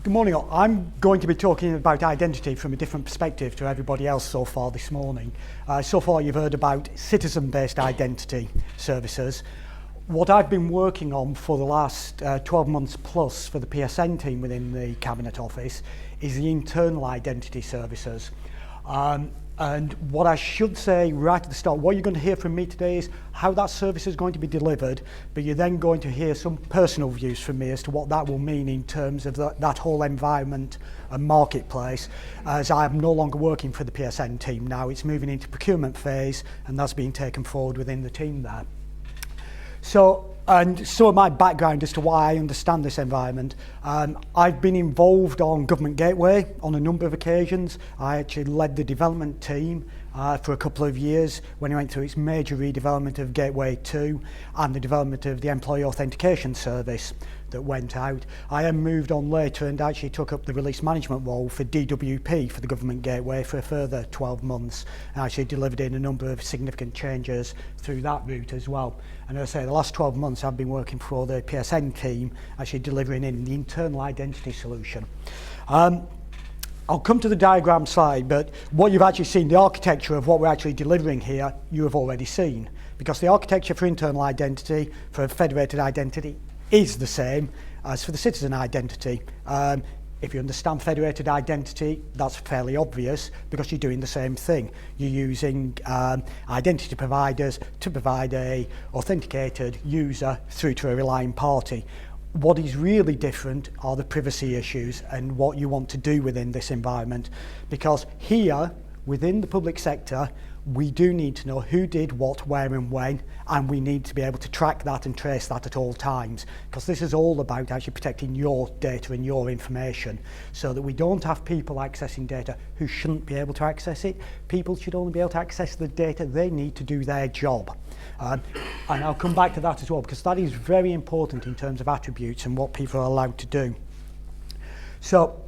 Good morning all. I'm going to be talking about identity from a different perspective to everybody else so far this morning. So far you've heard about citizen-based identity services. What I've been working on for the last 12 months plus for the PSN team within the Cabinet Office is the internal identity services. And what I should say right at the start, what you're going to hear from me today is how that service is going to be delivered, but you're then going to hear some personal views from me as to what that will mean in terms of that whole environment and marketplace, as I'm no longer working for the PSN team now. It's moving into procurement phase, and that's being taken forward within the team there. And some of my background as to why I understand this environment. I've been involved on Government Gateway on a number of occasions. I actually led the development team for a couple of years when it went through its major redevelopment of Gateway 2 and the development of the Employee Authentication Service that went out. I then moved on later and actually took up the release management role for DWP for the Government Gateway for a further 12 months and actually delivered in a number of significant changes through that route as well. And as I say, the last 12 months I've been working for the PSN team actually delivering in the internal identity solution. I'll come to the diagram slide, but what you've actually seen, the architecture of what we're actually delivering here, you have already seen, because the architecture for internal identity, for federated identity, is the same as for the citizen identity. If you understand federated identity, that's fairly obvious because you're doing the same thing. You're using identity providers to provide a authenticated user through to a relying party. What is really different are the privacy issues and what you want to do within this environment, because here within the public sector we do need to know who did what, where and when, and we need to be able to track that and trace that at all times, because this is all about actually protecting your data and your information so that we don't have people accessing data who shouldn't be able to access it. People should only be able to access the data they need to do their job. And I'll come back to that as well, because that is very important in terms of attributes and what people are allowed to do. So,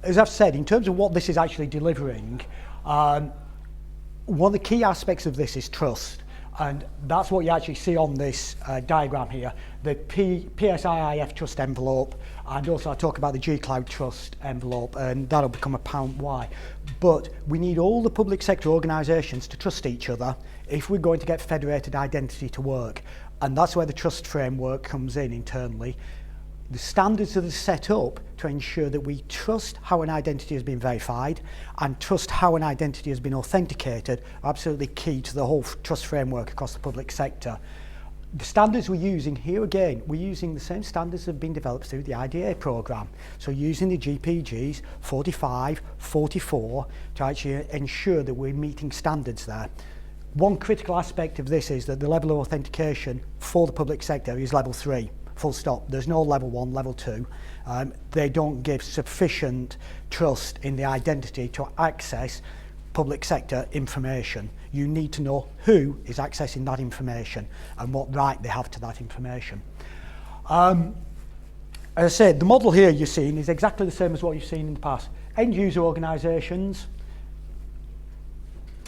as I've said, in terms of what this is actually delivering, one of the key aspects of this is trust, and that's what you actually see on this diagram here, the PSIIF trust envelope, and also I talk about the G-Cloud trust envelope, and that'll become apparent why. But we need all the public sector organisations to trust each other if we're going to get federated identity to work, and that's where the trust framework comes in internally. The standards that are set up to ensure that we trust how an identity has been verified and trust how an identity has been authenticated are absolutely key to the whole trust framework across the public sector. The standards we're using here, again, we're using the same standards that have been developed through the IDA programme. So using the GPGs 45, 44 to actually ensure that we're meeting standards there. One critical aspect of this is that the level of authentication for the public sector is level 3. Full stop. There's no level 1, level 2. They don't give sufficient trust in the identity to access public sector information. You need to know who is accessing that information and what right they have to that information. As I said, the model here you're seeing is exactly the same as what you've seen in the past. End user organisations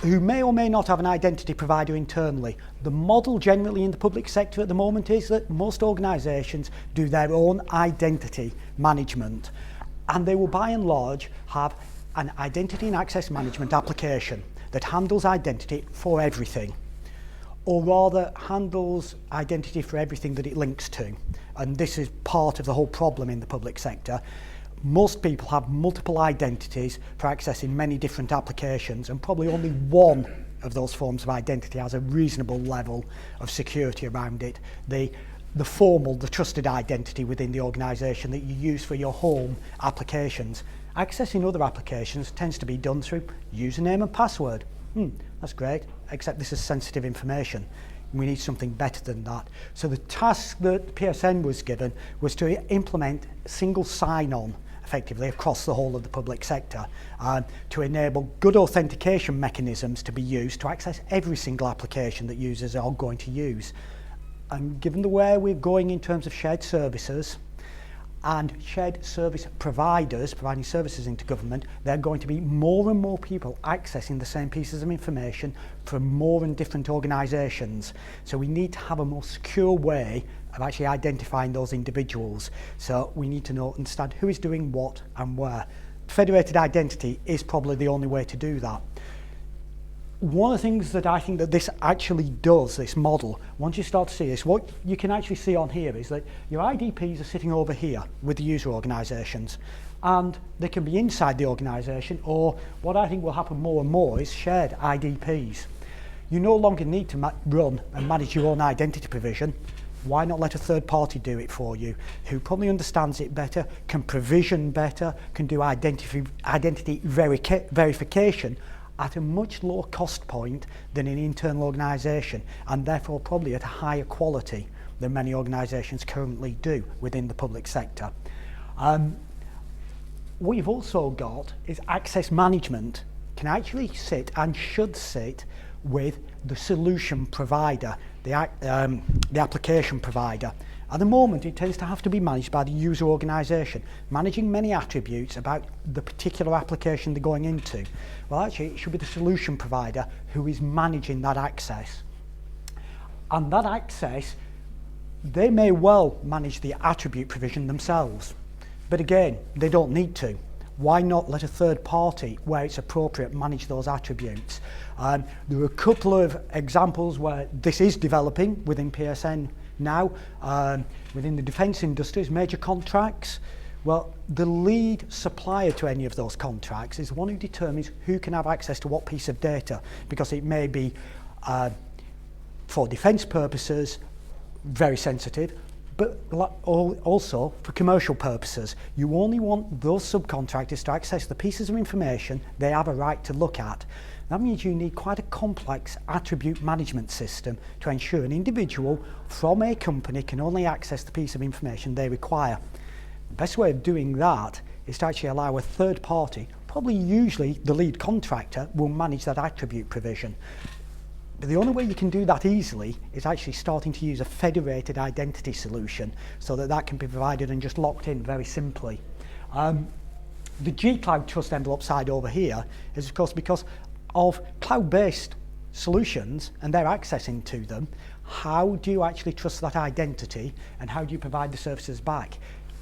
who may or may not have an identity provider internally. The model generally in the public sector at the moment is that most organisations do their own identity management, and they will by and large have an identity and access management application that handles identity for everything, or rather handles identity for everything that it links to. And this is part of the whole problem in the public sector. Most people have multiple identities for accessing many different applications, and probably only one of those forms of identity has a reasonable level of security around it. The formal, the trusted identity within the organisation that you use for your home applications. Accessing other applications tends to be done through username and password. That's great, except this is sensitive information. We need something better than that. So the task that PSN was given was to implement single sign-on effectively across the whole of the public sector to enable good authentication mechanisms to be used to access every single application that users are going to use. And given the way we're going in terms of shared services and shared service providers providing services into government, there are going to be more and more people accessing the same pieces of information from more and different organisations. So we need to have a more secure way of actually identifying those individuals. So we need to understand who is doing what and where. Federated identity is probably the only way to do that. One of the things that I think that this actually does, this model, once you start to see this, what you can actually see on here is that your IDPs are sitting over here with the user organisations, and they can be inside the organisation, or what I think will happen more and more is shared IDPs. You no longer need to run and manage your own identity provision. Why not let a third party do it for you, who probably understands it better, can provision better, can do identity verification at a much lower cost point than an internal organisation, and therefore probably at a higher quality than many organisations currently do within the public sector. What you've also got is access management can actually sit and should sit with the solution provider, the application provider. At the moment, it tends to have to be managed by the user organisation, managing many attributes about the particular application they're going into. Well, actually, it should be the solution provider who is managing that access. And that access, they may well manage the attribute provision themselves. But again, they don't need to. Why not let a third party, where it's appropriate, manage those attributes? There are a couple of examples where this is developing within PSN now. Within the defence industries, major contracts, well, the lead supplier to any of those contracts is the one who determines who can have access to what piece of data, because it may be, for defence purposes, very sensitive, but also for commercial purposes. You only want those subcontractors to access the pieces of information they have a right to look at. That means you need quite a complex attribute management system to ensure an individual from a company can only access the piece of information they require. The best way of doing that is to actually allow a third party, probably usually the lead contractor, will manage that attribute provision. But the only way you can do that easily is actually starting to use a federated identity solution, so that that can be provided and just locked in very simply. The G-Cloud Trust envelope side over here is, of course, because of cloud-based solutions and their accessing to them. How do you actually trust that identity, and how do you provide the services back?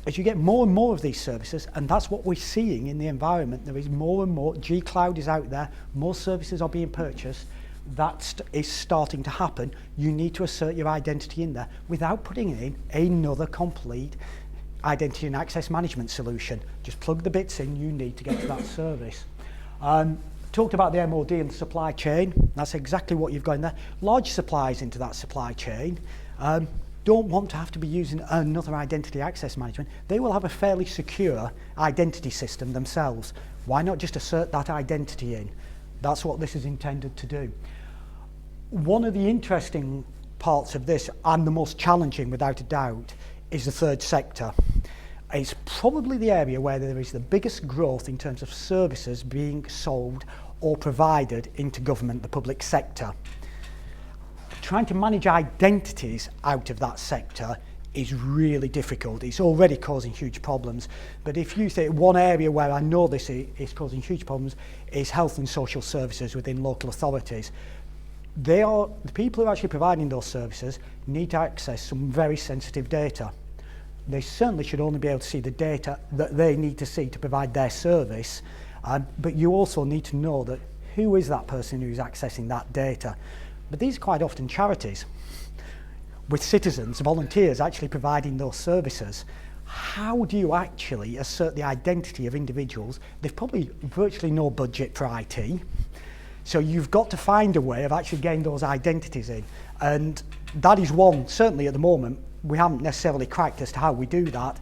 As you get more and more of these services, and that's what we're seeing in the environment, there is more and more, G-Cloud is out there, more services are being purchased, that is starting to happen. You need to assert your identity in there without putting in another complete identity and access management solution. Just plug the bits in you need to get to that service. Talked about the MOD and the supply chain. That's exactly what you've got in there. Large supplies into that supply chain don't want to have to be using another identity access management. They will have a fairly secure identity system themselves. Why not just assert that identity in? That's what this is intended to do. One of the interesting parts of this, and the most challenging without a doubt, is the third sector. It's probably the area where there is the biggest growth in terms of services being sold or provided into government, the public sector. Trying to manage identities out of that sector is really difficult. It's already causing huge problems. But if you say one area where I know this is causing huge problems is health and social services within local authorities. The people who are actually providing those services need to access some very sensitive data. They certainly should only be able to see the data that they need to see to provide their service, but you also need to know that who is that person who's accessing that data. But these are quite often charities, with citizens, volunteers actually providing those services. How do you actually assert the identity of individuals? There's probably virtually no budget for IT, so you've got to find a way of actually getting those identities in, and that is one, certainly at the moment, we haven't necessarily cracked as to how we do that.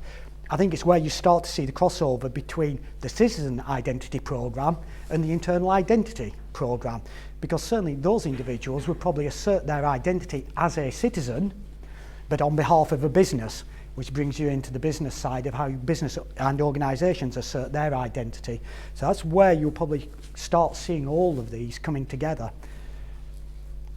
I think it's where you start to see the crossover between the citizen identity programme and the internal identity programme, because certainly those individuals would probably assert their identity as a citizen, but on behalf of a business, which brings you into the business side of how business and organisations assert their identity. So that's where you'll probably start seeing all of these coming together.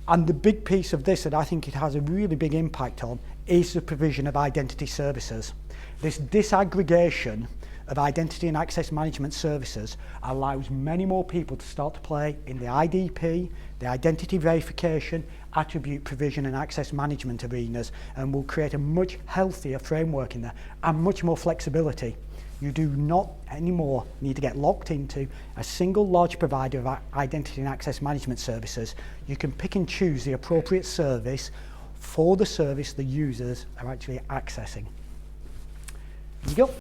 And the big piece of this that I think it has a really big impact on is the provision of identity services. This disaggregation of identity and access management services allows many more people to start to play in the IDP, the identity verification, attribute provision and access management arenas, and will create a much healthier framework in there and much more flexibility. You do not anymore need to get locked into a single large provider of identity and access management services. You can pick and choose the appropriate service for the service the users are actually accessing. There you go.